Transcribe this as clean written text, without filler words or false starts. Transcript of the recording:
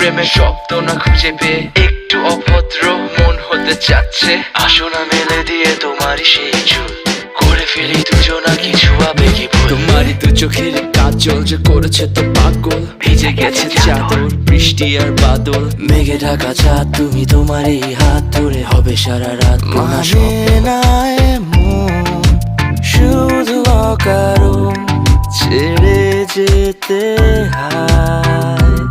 প্রেমের শব্দ না খুঁজে পেয়ে একটু অভদ্র মন হতে চাচ্ছে। আসো না মেলে দিয়ে তোমারই সেই চুল, করে ফেলি দুজনা কিছু আবেগী ভুল। তোমারই দু চোখের কাজল যে করেছে তো পাগল, ভিজে গেছে চাদর বৃষ্টি আর বাদল। মেঘে ঢাকা চাঁদ তুমি তোমার এই হাত ধরে হবে সারা রাত। মানে না এমন শুধু অকারণ ছেড়ে যেতে হয়।